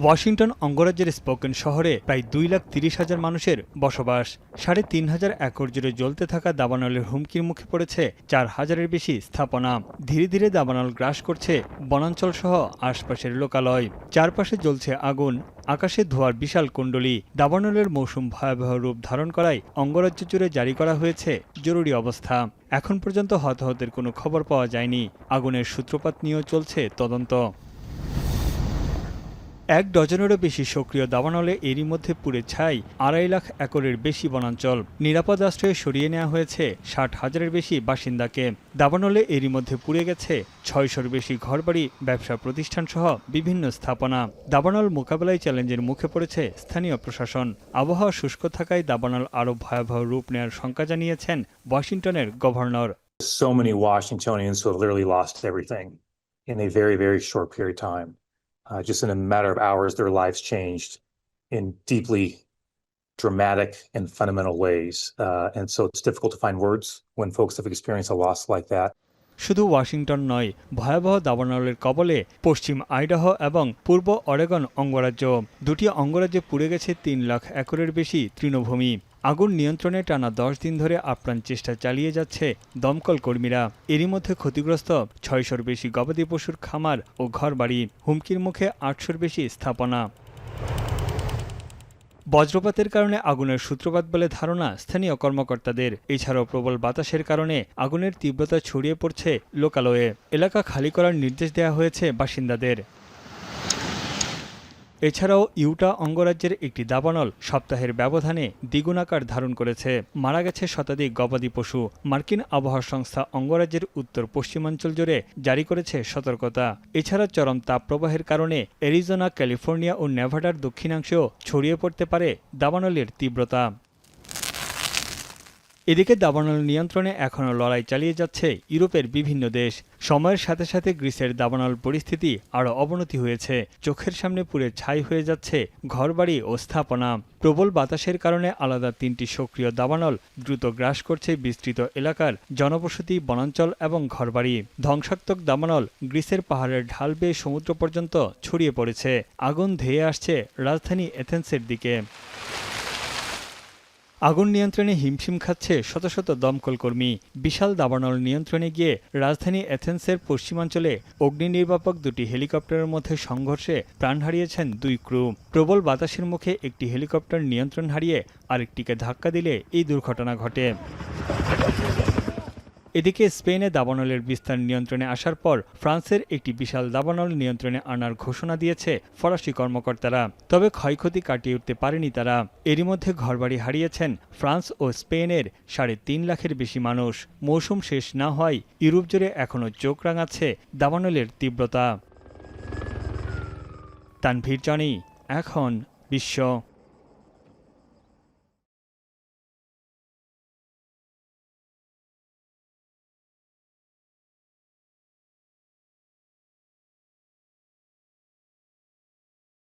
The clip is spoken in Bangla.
ওয়াশিংটন অঙ্গরাজ্যের স্পোকেন শহরে প্রায় 2,30,000 মানুষের বসবাস। 3,500 একর জুড়ে জ্বলতে থাকা দাবানলের হুমকির মুখে পড়েছে 4,000-এর বেশি স্থাপনা। ধীরে ধীরে দাবানল গ্রাস করছে বনাঞ্চল সহ আশপাশের লোকালয়। চারপাশে জ্বলছে আগুন, আকাশে ধোঁয়ার বিশাল কুণ্ডলী। দাবানলের মৌসুম ভয়াবহ রূপ ধারণ করায় অঙ্গরাজ্য জুড়ে জারি করা হয়েছে জরুরি অবস্থা। এখন পর্যন্ত হতাহতের কোনো খবর পাওয়া যায়নি। আগুনের সূত্রপাত নিয়েও চলছে তদন্ত। 1 ডজনেরও বেশি সক্রিয় দাবানলে এরই মধ্যে পুড়ে ছাই 2.5 লাখ একরের বেশি বনাঞ্চল। নিরাপদ আশ্রয়ে সরিয়ে নেওয়া হয়েছে 60,000-এর বেশি বাসিন্দাকে। দাবানলে এরই মধ্যে পুড়ে গেছে 600-র বেশি ঘরবাড়ি, ব্যবসা প্রতিষ্ঠান সহ বিভিন্ন স্থাপনা। দাবানল মোকাবেলায় চ্যালেঞ্জের মুখে পড়েছে স্থানীয় প্রশাসন। আবহাওয়া শুষ্ক থাকায় দাবানল আরও ভয়াবহ রূপ নেওয়ার শঙ্কা জানিয়েছেন ওয়াশিংটনের governor. So many Washingtonians who have literally lost everything in a very, very short period of time. Just in a matter of hours, their lives changed in deeply dramatic and fundamental ways. And so it's difficult to find words when folks have experienced a loss like that. শুধু ওয়াশিংটন নয়, ভয়াবহ দাবানলের কবলে পশ্চিম আইডাহো এবং পূর্ব অরেগন অঙ্গরাজ্য। দুটি অঙ্গরাজ্যে পুড়ে গেছে 3 লাখ একরের বেশি তৃণভূমি। আগুন নিয়ন্ত্রণে টানা 10 দিন ধরে আপ্রাণ চেষ্টা চালিয়ে যাচ্ছে দমকল কর্মীরা। এরই মধ্যে ক্ষতিগ্রস্ত 600-র বেশি গবাদি পশুর খামার ও ঘরবাড়ি। হুমকির মুখে 800-র বেশি স্থাপনা। বজ্রপাতের কারণে আগুনের সূত্রপাত বলে ধারণা স্থানীয় কর্মকর্তাদের। এছাড়াও প্রবল বাতাসের কারণে আগুনের তীব্রতা ছড়িয়ে পড়ছে লোকালয়ে। এলাকা খালি করার নির্দেশ দেওয়া হয়েছে বাসিন্দাদের। এছাড়াও ইউটা অঙ্গরাজ্যের একটি দাবানল সপ্তাহের ব্যবধানে দ্বিগুণ আকার ধারণ করেছে। মারা গেছে শতাধিক গবাদি পশু। মার্কিন আবহাওয়া সংস্থা অঙ্গরাজ্যের উত্তর পশ্চিমাঞ্চল জুড়ে জারি করেছে সতর্কতা। এছাড়া চরম তাপপ্রবাহের কারণে অ্যারিজোনা, ক্যালিফোর্নিয়া ও নেভাডার দক্ষিণাংশেও ছড়িয়ে পড়তে পারে দাবানলের তীব্রতা। এদিকে দাবানল নিয়ন্ত্রণে এখনও লড়াই চালিয়ে যাচ্ছে ইউরোপের বিভিন্ন দেশ। সময়ের সাথে সাথে গ্রিসের দাবানল পরিস্থিতি আরও অবনতি হয়েছে। চোখের সামনে পুড়ে ছাই হয়ে যাচ্ছে ঘরবাড়ি ও স্থাপনা। প্রবল বাতাসের কারণে আলাদা 3টি সক্রিয় দাবানল দ্রুত গ্রাস করছে বিস্তৃত এলাকার জনবসতি, বনাঞ্চল এবং ঘরবাড়ি। ধ্বংসাত্মক দাবানল গ্রিসের পাহাড়ের ঢাল বেয়ে সমুদ্র পর্যন্ত ছড়িয়ে পড়েছে। আগুন ধেয়ে আসছে রাজধানী এথেন্সের দিকে। আগুন নিয়ন্ত্রণে হিমশিম খাচ্ছে শত শত দমকল কর্মী। বিশাল দাবানল নিয়ন্ত্রণে গিয়ে রাজধানী এথেন্সের পশ্চিমাঞ্চলে অগ্নি নির্বাপক 2টি হেলিকপ্টারের মধ্যে সংঘর্ষে প্রাণ হারিয়েছেন 2 ক্রু। প্রবল বাতাসের মুখে একটি হেলিকপ্টার নিয়ন্ত্রণ হারিয়ে আরেকটিকে ধাক্কা দিলে এই দুর্ঘটনা ঘটে। এদিকে স্পেনে দাবানলের বিস্তার নিয়ন্ত্রণে আসার পর ফ্রান্সের একটি বিশাল দাবানল নিয়ন্ত্রণে আনার ঘোষণা দিয়েছে ফরাসি কর্মকর্তারা। তবে ক্ষয়ক্ষতি কাটিয়ে উঠতে পারেনি তারা। এরই মধ্যে ঘরবাড়ি হারিয়েছেন ফ্রান্স ও স্পেনের 3.5 লাখের বেশি মানুষ। মৌসুম শেষ না হয় ইউরোপ জুড়ে এখনও চোখ রাঙাচ্ছে দাবানলের তীব্রতা। তানভীর জানি, এখন বিশ্ব।